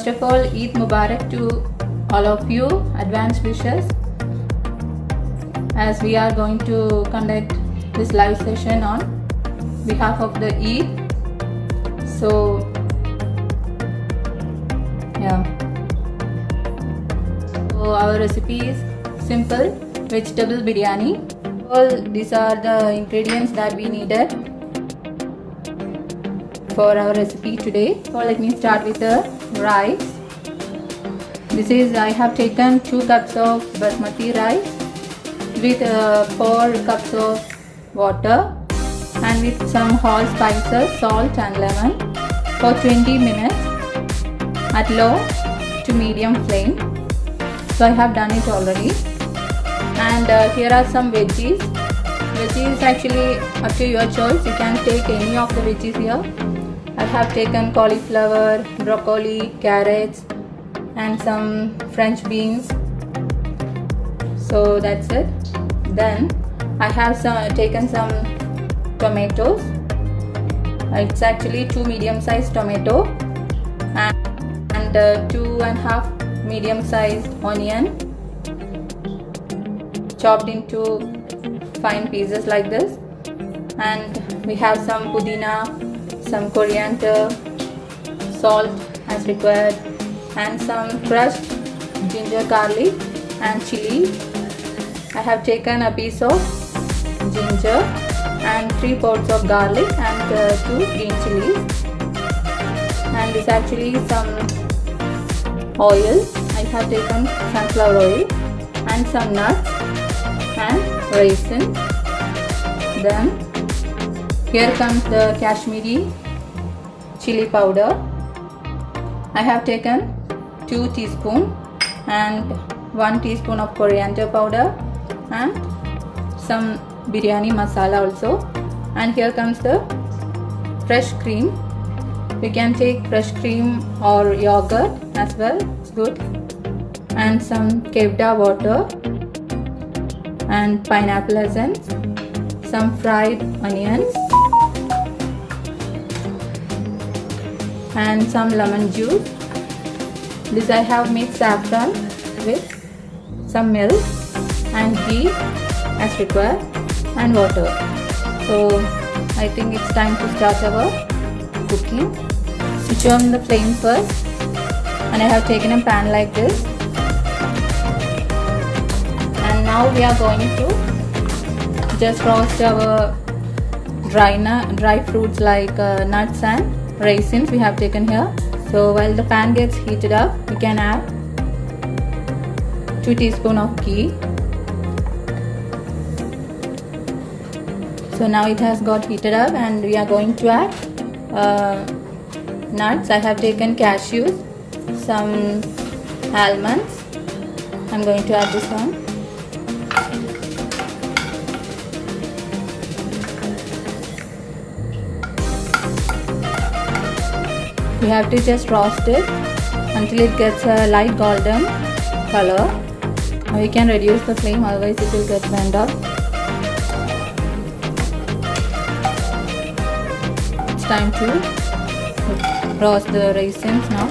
First of all, Eid Mubarak to all of you. Advance wishes, as we are going to conduct this live session on behalf of the Eid. So yeah, so our recipe is simple vegetable biryani. All these are the ingredients that we needed for our recipe today. So let me start with the rice. This is, I have taken 2 cups of basmati rice with 4 cups of water and with some whole spices, salt and lemon for 20 minutes at low to medium flame. So I have done it already. And here are some veggies. Veggies actually up to your choice. You can take any of the veggies here. I have taken cauliflower, broccoli, carrots and some French beans. So that's it. Then I have taken some tomatoes. It's actually 2 medium-sized tomato and 2.5 medium-sized onion chopped into fine pieces like this. And we have some pudina, some coriander, salt as required, and some crushed ginger, garlic and chili. I have taken a piece of ginger and 3 pods of garlic and 2 green chilies. And this actually some oil. I have taken sunflower oil and some nuts and raisins. Then here comes the Kashmiri chili powder. I have taken 2 teaspoons and 1 teaspoon of coriander powder and some biryani masala also. And here comes the fresh cream. You can take fresh cream or yogurt as well, it's good. And some kevda water and pineapple essence, some fried onions and some lemon juice. This I have mixed saffron with some milk and ghee as required and water. So I think it's time to start our cooking. Switch on the flame first, and I have taken a pan like this. And now we are going to just roast our dry fruits like nuts and raisins we have taken here. So while the pan gets heated up, we can add 2 teaspoons of ghee. So now it has got heated up and we are going to add nuts. I have taken cashews, some almonds. I'm going to add this one. We have to just roast it until it gets a light golden color. We can reduce the flame, otherwise it will get burned up. It's time to roast the raisins now.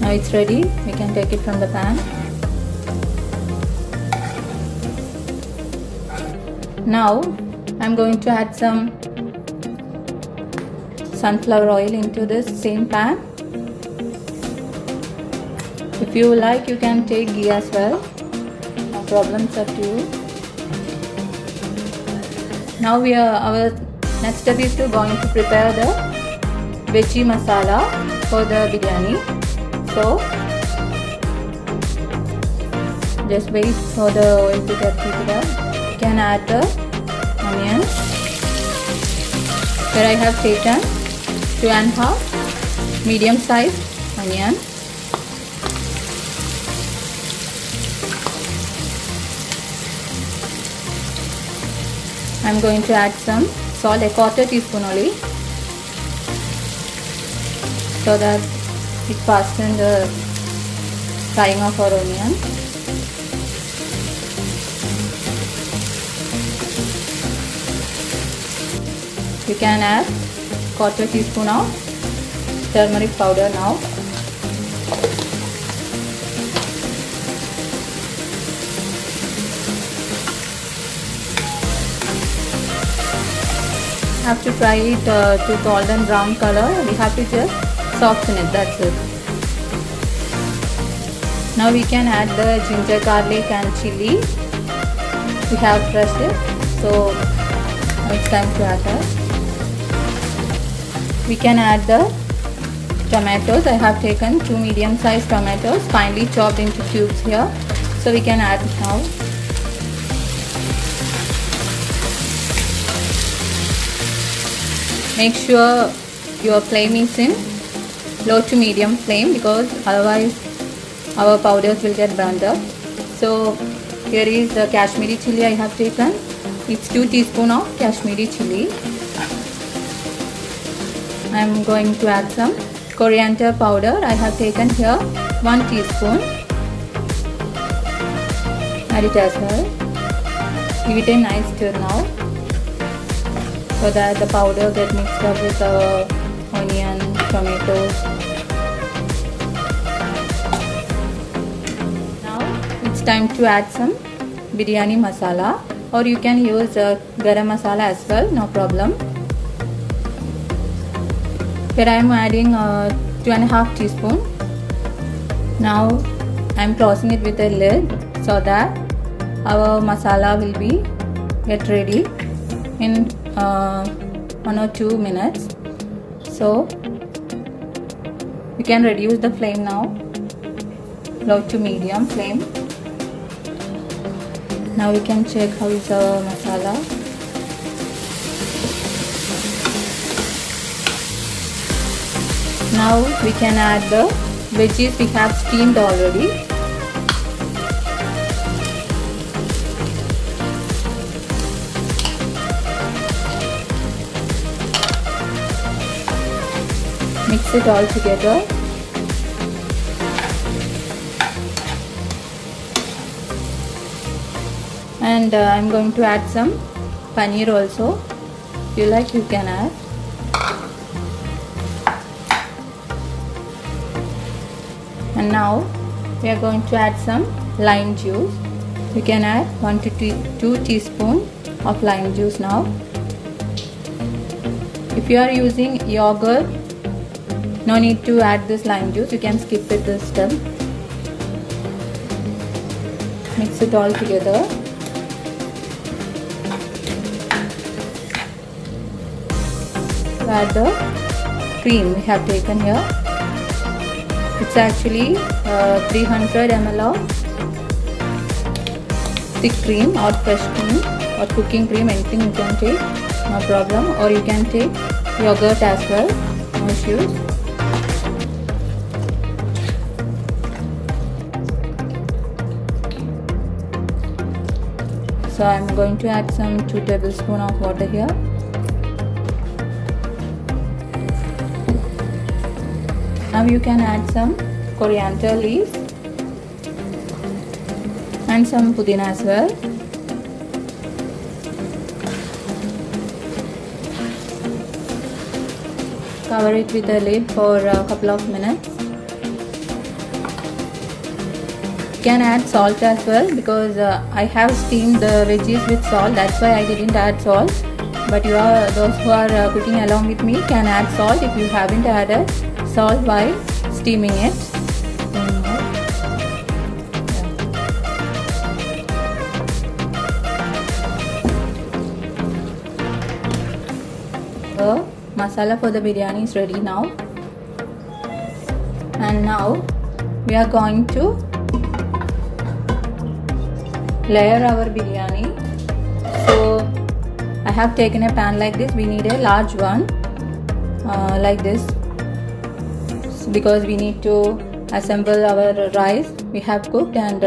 Now it's ready, we can take it from the pan. Now I'm going to add some sunflower oil into this same pan. If you like, you can take ghee as well, no problem, it's up to you. Now our next step is going to prepare the veggie masala for the biryani. So just wait for the oil to get heated up. You can add the onions. Here I have taken 2.5 medium sized onion. I'm going to add some salt, a 1/4 teaspoon only, so that it fastens the frying of our onion. You can add 1/4 teaspoon of turmeric powder now. Have to fry it to golden brown color. We have to just soften it, that's it. Now we can add the ginger, garlic and chili. We have crushed it, so it's time to add that. We can add the tomatoes. I have taken 2 medium-sized tomatoes, finely chopped into cubes here. So we can add now. Make sure your flame is in low to medium flame, because otherwise our powders will get burned up. So here is the Kashmiri chili I have taken. It's 2 teaspoons of Kashmiri chili. I am going to add some coriander powder. I have taken here 1 teaspoon. Add it as well. Give it a nice stir now, so that the powder get mixed up with our onion, tomatoes. Now it's time to add some biryani masala, or you can use garam masala as well, no problem. Here I am adding 2.5 teaspoon. Now I am closing it with a lid, so that our masala will be get ready in 1 or 2 minutes. So you can reduce the flame now, low to medium flame. Now we can check how is our masala. Now we can add the veggies we have steamed already. Mix it all together. And I'm going to add some paneer also. If you like, you can add. And now we are going to add some lime juice. You can add 1 to 2 teaspoons of lime juice now. If you are using yogurt, no need to add this lime juice. You can skip it this step. Mix it all together. Add the cream we have taken here. It's actually 300 ml of thick cream or fresh cream or cooking cream, anything you can take, no problem. Or you can take yogurt as well, no issues. So I am going to add some 2 tablespoons of water here. Now you can add some coriander leaves and some pudina as well. Cover it with a lid for a couple of minutes. You can add salt as well, because I have steamed the veggies with salt. That's why I didn't add salt. But those who are cooking along with me can add salt if you haven't added salt while steaming it. The masala for the biryani is ready now. And now we are going to layer our biryani. So I have taken a pan like this. We need a large one like this, because we need to assemble our rice we have cooked and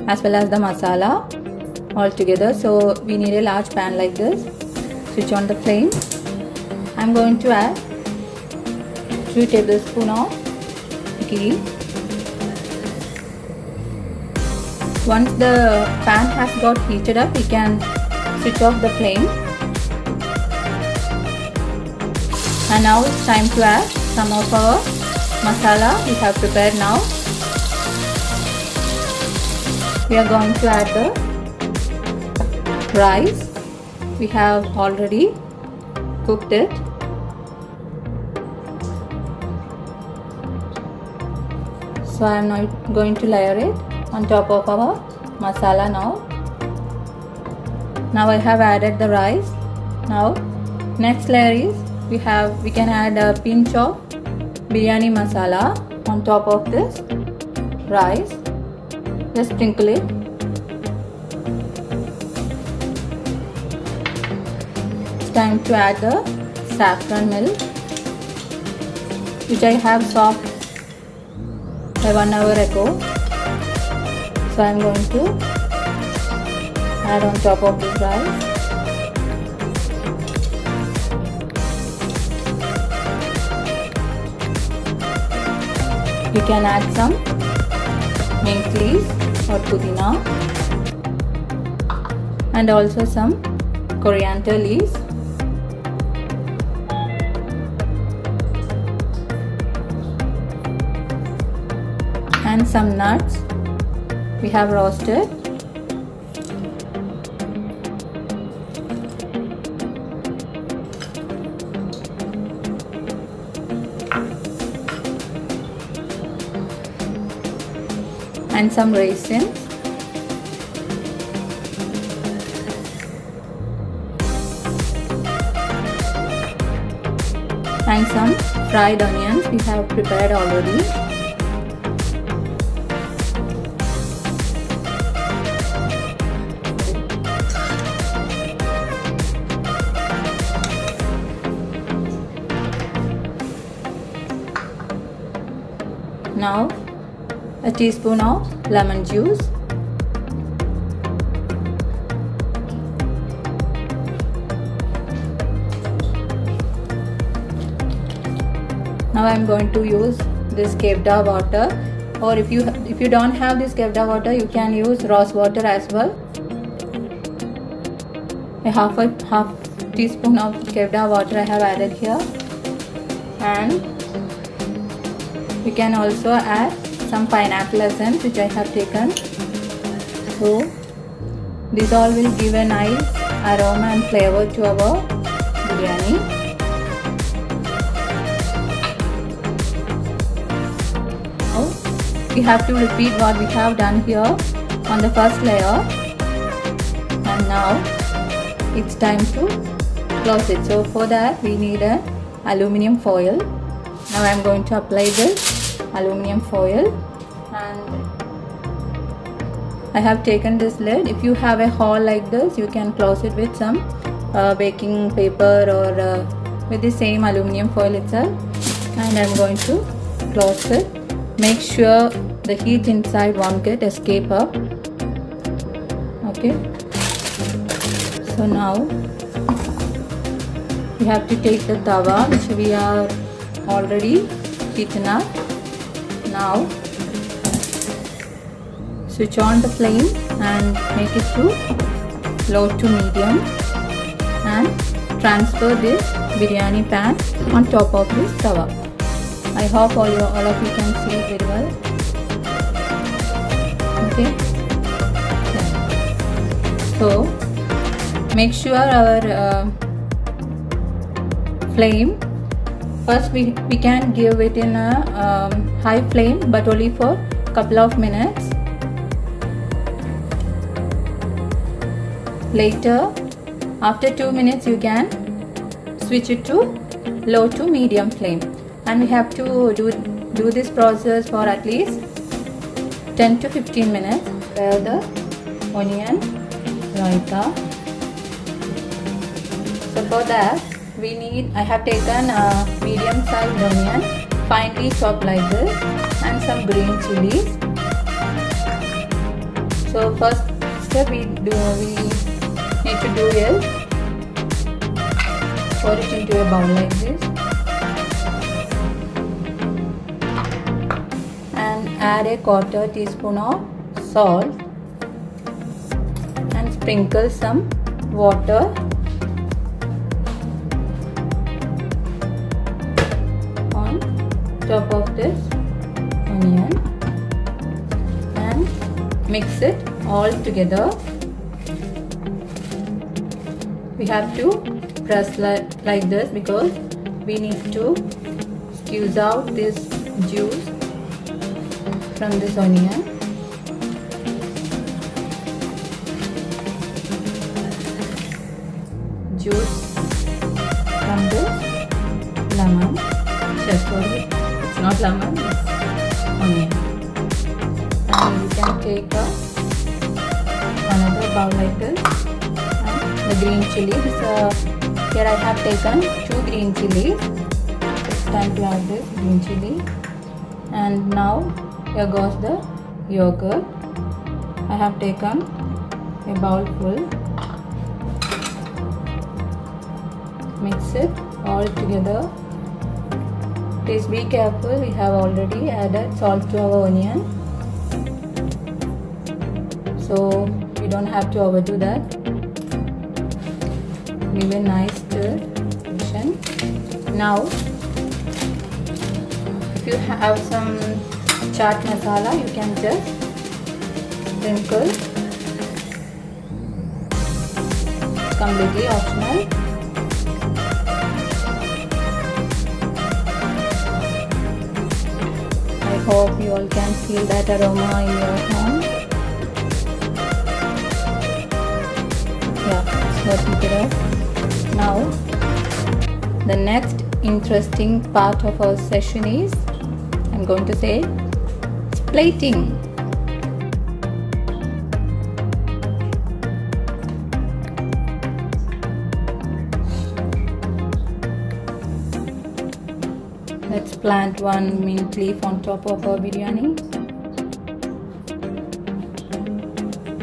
as well as the masala all together. So we need a large pan like this. Switch on the flame. I'm going to add 2 tablespoons of ghee. Once the pan has got heated up, we can switch off the flame. And now it's time to add some of our masala we have prepared now. We are going to add the rice. We have already cooked it. So I am now going to layer it on top of our masala now. Now I have added the rice. Now next layer is we can add a pinch of biryani masala on top of this rice. Just sprinkle it. It's time to add the saffron milk, which I have soaked 1 hour ago. So I am going to add on top of this rice. You can add some mint leaves or pudina and also some coriander leaves. And some nuts we have roasted. And some raisins. And some fried onions we have prepared already. Now a teaspoon of lemon juice. Now I am going to use this Kevda water, or if you don't have this Kevda water, you can use rose water as well. A half teaspoon of Kevda water I have added here, and you can also add some pineapple essence which I have taken. So this all will give a nice aroma and flavor to our biryani. Now we have to repeat what we have done here on the first layer, and now it's time to close it. So for that we need an aluminium foil. Now I am going to apply this aluminium foil, and I have taken this lid. If you have a hole like this, you can close it with some baking paper or with the same aluminium foil itself, and I am going to close it. Make sure the heat inside won't get escape up. Okay, so now we have to take the tawa which we are already heaten up. Now switch on the flame and make it to low to medium, and transfer this biryani pan on top of this tawa. I hope all of you can see it very well. Okay. So make sure our flame, first we can give it in a high flame, but only for couple of minutes. Later, after 2 minutes, you can switch it to low to medium flame, and we have to do this process for at least 10 to 15 minutes. Prepare the onion raita. So for that I have taken a medium sized onion, finely chopped like this, and some green chilies. So first step we need to do is pour it into a bowl like this, and add a 1/4 teaspoon of salt. sprinkle some water on top of this onion and mix it all together. We have to press like this because we need to squeeze out this juice from this onion. Juice from this lemon. Sorry, it's not lemon, it's onion. And you can take another bowl like this. And the green chili. Here I have taken 2 green chilies. It's time to add this green chili. And now here goes the yogurt. I have taken a bowl full. Mix it all together. Please be careful, we have already added salt to our onion, so we don't have to overdo that. Give a nice stir. Now if you have some chaat masala, you can just sprinkle. It's completely optional. I hope you all can feel that aroma in your home. Yeah, it's working good. Now, the next interesting part of our session is, I'm going to say, plating. Let's plant one mint leaf on top of our biryani.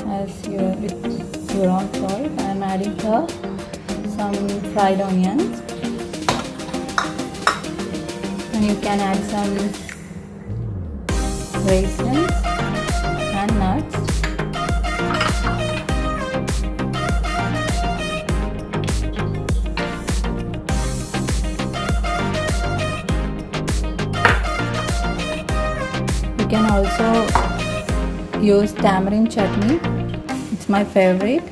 As your own choice, I am adding here some fried onions, and you can add some raisins and nuts. You can also use tamarind chutney. It's my favorite.